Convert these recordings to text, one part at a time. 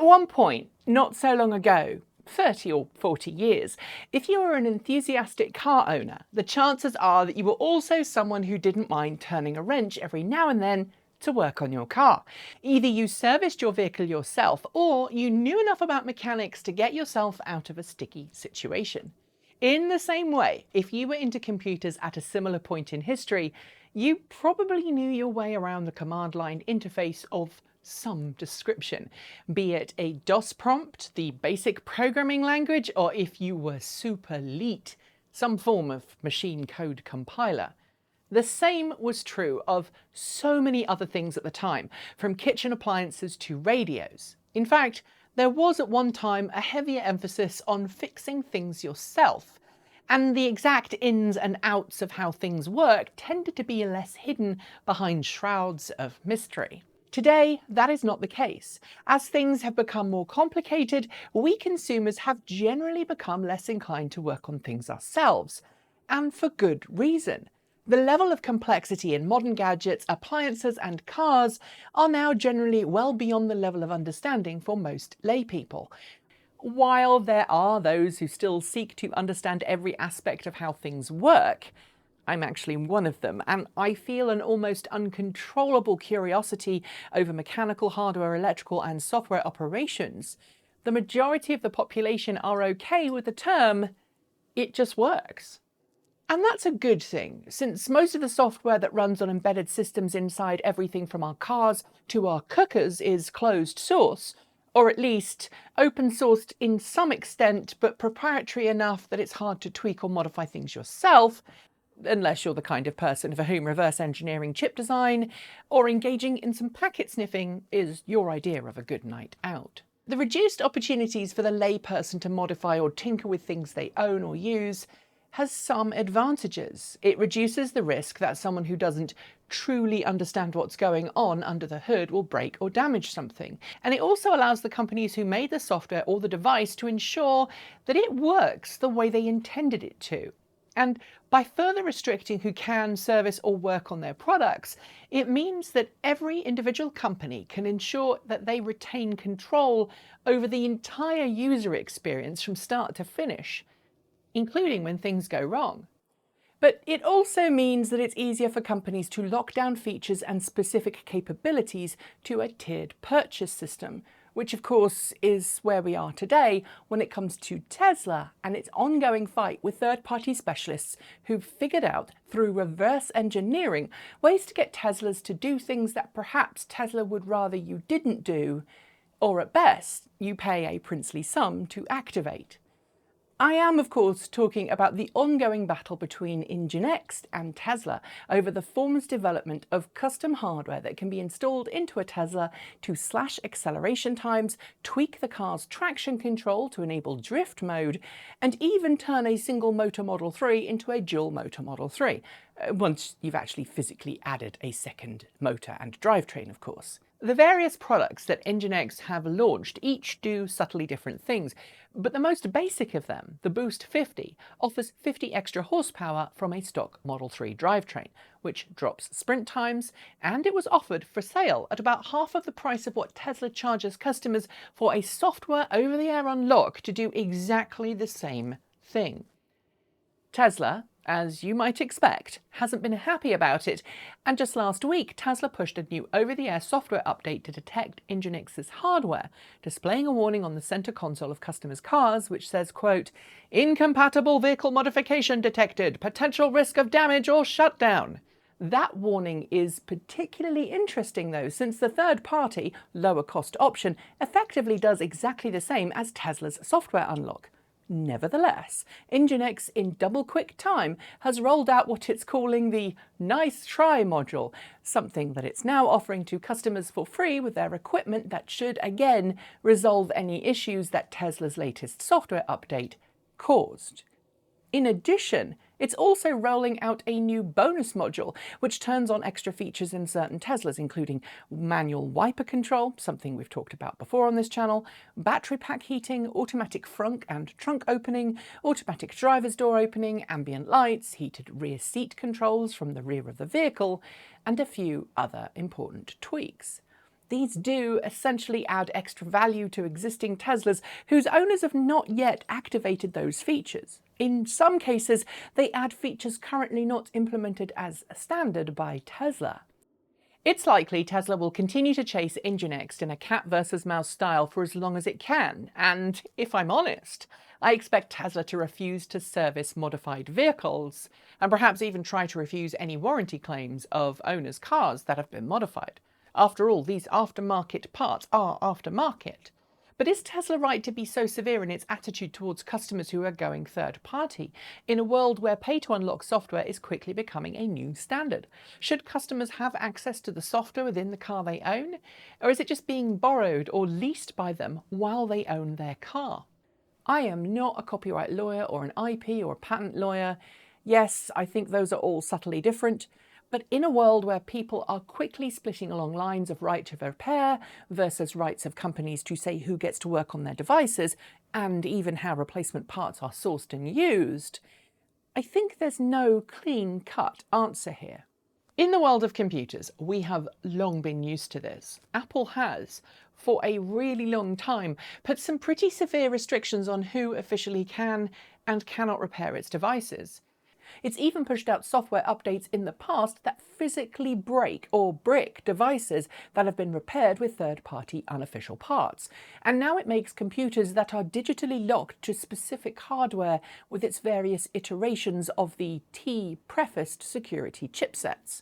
At one point, not so long ago, 30 or 40 years, if you were an enthusiastic car owner, the chances are that you were also someone who didn't mind turning a wrench every now and then to work on your car. Either you serviced your vehicle yourself, or you knew enough about mechanics to get yourself out of a sticky situation. In the same way, if you were into computers at a similar point in history, you probably knew your way around the command line interface of some description, be it a DOS prompt, the basic programming language, or if you were super elite, some form of machine code compiler. The same was true of so many other things at the time, from kitchen appliances to radios. In fact, there was at one time a heavier emphasis on fixing things yourself, and the exact ins and outs of how things work tended to be less hidden behind shrouds of mystery. Today, that is not the case. As things have become more complicated, we consumers have generally become less inclined to work on things ourselves, and for good reason. The level of complexity in modern gadgets, appliances and cars are now generally well beyond the level of understanding for most laypeople. While there are those who still seek to understand every aspect of how things work, I'm actually one of them, and I feel an almost uncontrollable curiosity over mechanical, hardware, electrical and software operations. The majority of the population are okay with the term, it just works. And that's a good thing, since most of the software that runs on embedded systems inside everything from our cars to our cookers is closed source, or at least open sourced in some extent, but proprietary enough that it's hard to tweak or modify things yourself, unless you're the kind of person for whom reverse engineering chip design or engaging in some packet sniffing is your idea of a good night out. The reduced opportunities for the layperson to modify or tinker with things they own or use has some advantages. It reduces the risk that someone who doesn't truly understand what's going on under the hood will break or damage something. And it also allows the companies who made the software or the device to ensure that it works the way they intended it to. And by further restricting who can service or work on their products, it means that every individual company can ensure that they retain control over the entire user experience from start to finish, including when things go wrong. But it also means that it's easier for companies to lock down features and specific capabilities to a tiered purchase system, which of course is where we are today when it comes to Tesla and its ongoing fight with third-party specialists who've figured out through reverse engineering ways to get Teslas to do things that perhaps Tesla would rather you didn't do, or at best, you pay a princely sum to activate. I am, of course, talking about the ongoing battle between Ingenext and Tesla over the form's development of custom hardware that can be installed into a Tesla to slash acceleration times, tweak the car's traction control to enable drift mode, and even turn a single motor Model 3 into a dual motor Model 3, once you've actually physically added a second motor and drivetrain, of course. The various products that Ingenext have launched each do subtly different things, but the most basic of them, the Boost 50, offers 50 extra horsepower from a stock Model 3 drivetrain, which drops sprint times, and it was offered for sale at about half of the price of what Tesla charges customers for a software over-the-air unlock to do exactly the same thing. Tesla, as you might expect, hasn't been happy about it, and just last week Tesla pushed a new over-the-air software update to detect Ingenex's hardware, displaying a warning on the center console of customers' cars which says, quote, "Incompatible vehicle modification detected, potential risk of damage or shutdown." That warning is particularly interesting though, since the third-party, lower-cost option effectively does exactly the same as Tesla's software unlock. Nevertheless, Ingenext in double quick time has rolled out what it's calling the Nice Try module, something that it's now offering to customers for free with their equipment that should again resolve any issues that Tesla's latest software update caused. In addition, it's also rolling out a new bonus module, which turns on extra features in certain Teslas, including manual wiper control, something we've talked about before on this channel, battery pack heating, automatic front and trunk opening, automatic driver's door opening, ambient lights, heated rear seat controls from the rear of the vehicle, and a few other important tweaks. These do essentially add extra value to existing Teslas whose owners have not yet activated those features. In some cases, they add features currently not implemented as a standard by Tesla. It's likely Tesla will continue to chase Ingenext in a cat versus mouse style for as long as it can, and if I'm honest, I expect Tesla to refuse to service modified vehicles, and perhaps even try to refuse any warranty claims of owners' cars that have been modified. After all, these aftermarket parts are aftermarket. But is Tesla right to be so severe in its attitude towards customers who are going third party, in a world where pay-to-unlock software is quickly becoming a new standard? Should customers have access to the software within the car they own? Or is it just being borrowed or leased by them while they own their car? I am not a copyright lawyer or an IP or a patent lawyer. Yes, I think those are all subtly different. But in a world where people are quickly splitting along lines of right to repair versus rights of companies to say who gets to work on their devices, and even how replacement parts are sourced and used, I think there's no clean-cut answer here. In the world of computers, we have long been used to this. Apple has, for a really long time, put some pretty severe restrictions on who officially can and cannot repair its devices. It's even pushed out software updates in the past that physically break or brick devices that have been repaired with third-party unofficial parts. And now it makes computers that are digitally locked to specific hardware with its various iterations of the T-prefaced security chipsets.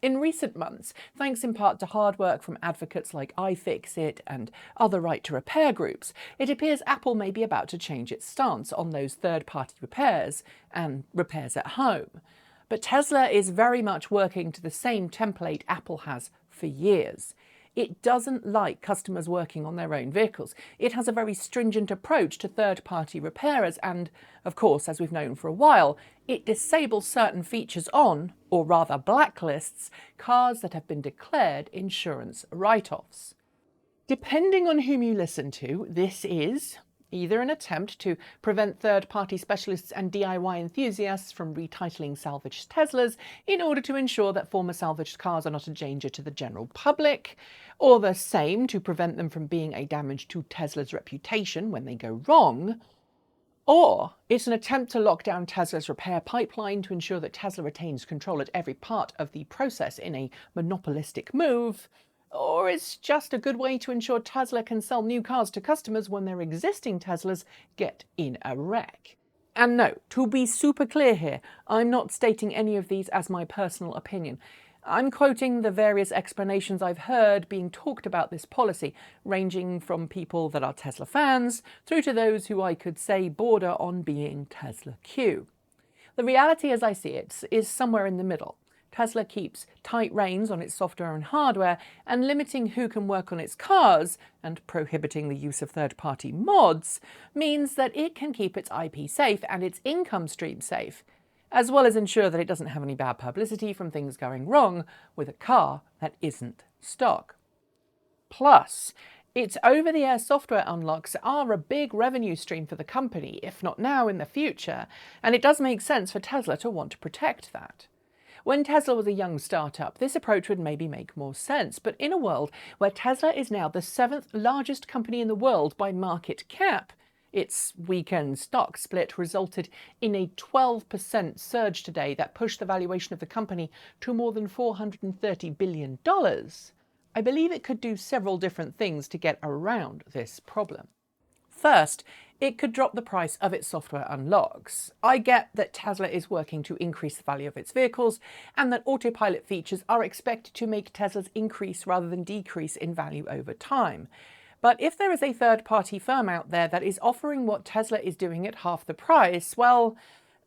In recent months, thanks in part to hard work from advocates like iFixit and other right-to-repair groups, it appears Apple may be about to change its stance on those third-party repairs and repairs at home. But Tesla is very much working to the same template Apple has for years. It doesn't like customers working on their own vehicles. It has a very stringent approach to third-party repairers and, of course, as we've known for a while, it disables certain features on, or rather blacklists, cars that have been declared insurance write-offs. Depending on whom you listen to, this is either an attempt to prevent third-party specialists and DIY enthusiasts from retitling salvaged Teslas in order to ensure that former salvaged cars are not a danger to the general public, or the same to prevent them from being a damage to Tesla's reputation when they go wrong, or it's an attempt to lock down Tesla's repair pipeline to ensure that Tesla retains control at every part of the process in a monopolistic move, or it's just a good way to ensure Tesla can sell new cars to customers when their existing Teslas get in a wreck. And no, to be super clear here, I'm not stating any of these as my personal opinion. I'm quoting the various explanations I've heard being talked about this policy, ranging from people that are Tesla fans through to those who I could say border on being Tesla Q. The reality as I see it is somewhere in the middle. Tesla keeps tight reins on its software and hardware, and limiting who can work on its cars and prohibiting the use of third-party mods means that it can keep its IP safe and its income stream safe, as well as ensure that it doesn't have any bad publicity from things going wrong with a car that isn't stock. Plus, its over-the-air software unlocks are a big revenue stream for the company, if not now, in the future, and it does make sense for Tesla to want to protect that. When Tesla was a young startup, this approach would maybe make more sense, but in a world where Tesla is now the 7th largest company in the world by market cap, its weekend stock split resulted in a 12% surge today that pushed the valuation of the company to more than $430 billion. I believe it could do several different things to get around this problem. First, it could drop the price of its software unlocks. I get that Tesla is working to increase the value of its vehicles and that autopilot features are expected to make Teslas increase rather than decrease in value over time. But if there is a third-party firm out there that is offering what Tesla is doing at half the price, well,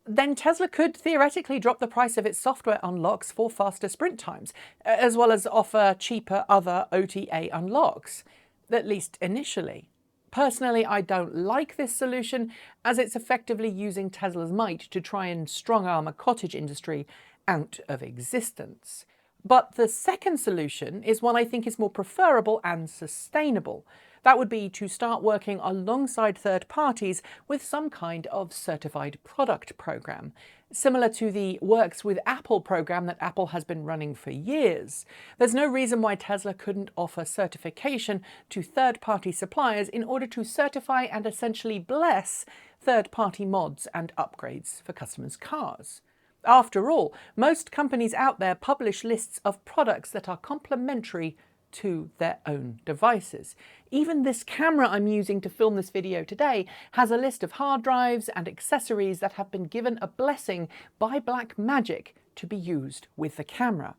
then Tesla could theoretically drop the price of its software unlocks for faster sprint times, as well as offer cheaper other OTA unlocks, at least initially. Personally, I don't like this solution, as it's effectively using Tesla's might to try and strong-arm a cottage industry out of existence. But the second solution is one I think is more preferable and sustainable. That would be to start working alongside third parties with some kind of certified product program, similar to the Works with Apple program that Apple has been running for years. There's no reason why Tesla couldn't offer certification to third-party suppliers in order to certify and essentially bless third-party mods and upgrades for customers' cars. After all, most companies out there publish lists of products that are complementary to their own devices. Even this camera I'm using to film this video today has a list of hard drives and accessories that have been given a blessing by Black Magic to be used with the camera.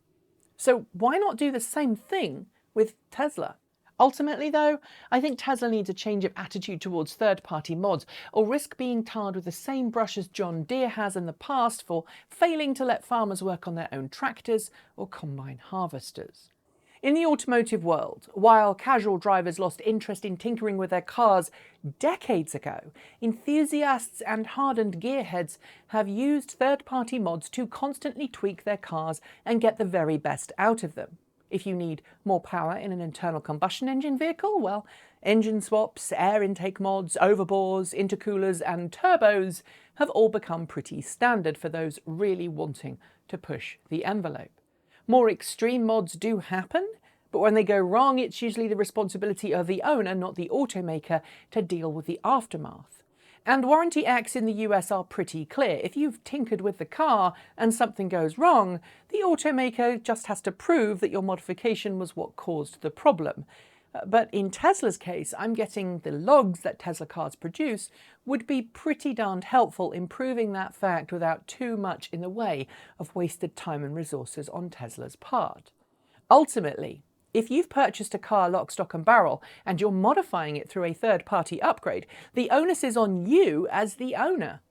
So why not do the same thing with Tesla? Ultimately though, I think Tesla needs a change of attitude towards third-party mods, or risk being tarred with the same brush as John Deere has in the past for failing to let farmers work on their own tractors or combine harvesters. In the automotive world, while casual drivers lost interest in tinkering with their cars decades ago, enthusiasts and hardened gearheads have used third-party mods to constantly tweak their cars and get the very best out of them. If you need more power in an internal combustion engine vehicle, well, engine swaps, air intake mods, overbores, intercoolers and turbos have all become pretty standard for those really wanting to push the envelope. More extreme mods do happen, but when they go wrong, it's usually the responsibility of the owner, not the automaker, to deal with the aftermath. And warranty acts in the US are pretty clear. If you've tinkered with the car and something goes wrong, the automaker just has to prove that your modification was what caused the problem. But in Tesla's case, I'm getting the logs that Tesla cars produce would be pretty darned helpful in proving that fact without too much in the way of wasted time and resources on Tesla's part. Ultimately, if you've purchased a car lock, stock and barrel and you're modifying it through a third-party upgrade, the onus is on you as the owner.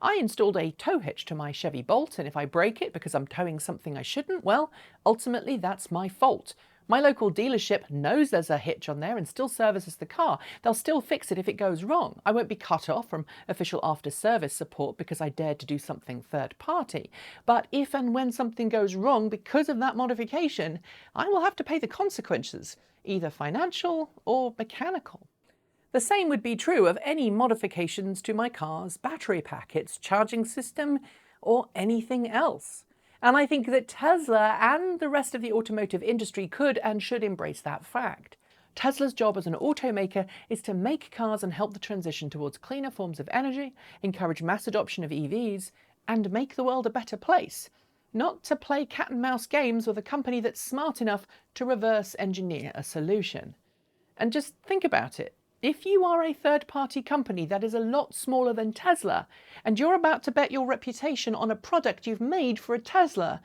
I installed a tow hitch to my Chevy Bolt, and if I break it because I'm towing something I shouldn't, well, ultimately that's my fault. My local dealership knows there's a hitch on there and still services the car. They'll still fix it if it goes wrong. I won't be cut off from official after-service support because I dared to do something third-party. But if and when something goes wrong because of that modification, I will have to pay the consequences, either financial or mechanical. The same would be true of any modifications to my car's battery pack, its charging system, or anything else. And I think that Tesla and the rest of the automotive industry could and should embrace that fact. Tesla's job as an automaker is to make cars and help the transition towards cleaner forms of energy, encourage mass adoption of EVs, and make the world a better place. Not to play cat and mouse games with a company that's smart enough to reverse engineer a solution. And just think about it. If you are a third-party company that is a lot smaller than Tesla, and you're about to bet your reputation on a product you've made for a Tesla,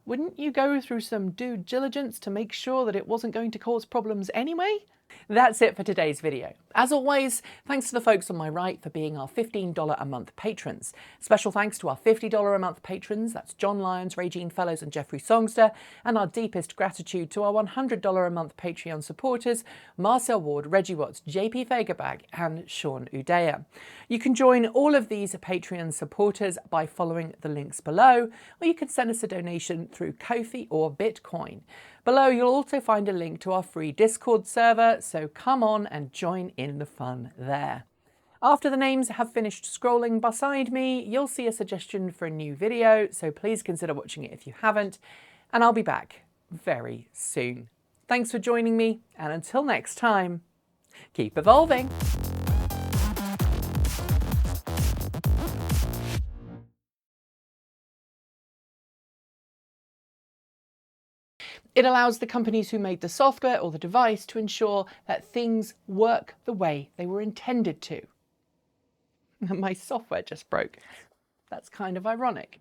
wouldn't you go through some due diligence to make sure that it wasn't going to cause problems anyway? That's it for today's video. As always, thanks to the folks on my right for being our $15 a month patrons. Special thanks to our $50 a month patrons, that's John Lyons, Regine Fellows and Jeffrey Songster, and our deepest gratitude to our $100 a month Patreon supporters, Marcel Ward, Reggie Watts, JP Fagerbag and Sean Udea. You can join all of these Patreon supporters by following the links below, or you can send us a donation through Ko-fi or Bitcoin. Below you'll also find a link to our free Discord server, so come on and join in the fun there. After the names have finished scrolling beside me, you'll see a suggestion for a new video, so please consider watching it if you haven't, and I'll be back very soon. Thanks for joining me, and until next time, keep evolving! It allows the companies who made the software or the device to ensure that things work the way they were intended to. My software just broke. That's kind of ironic.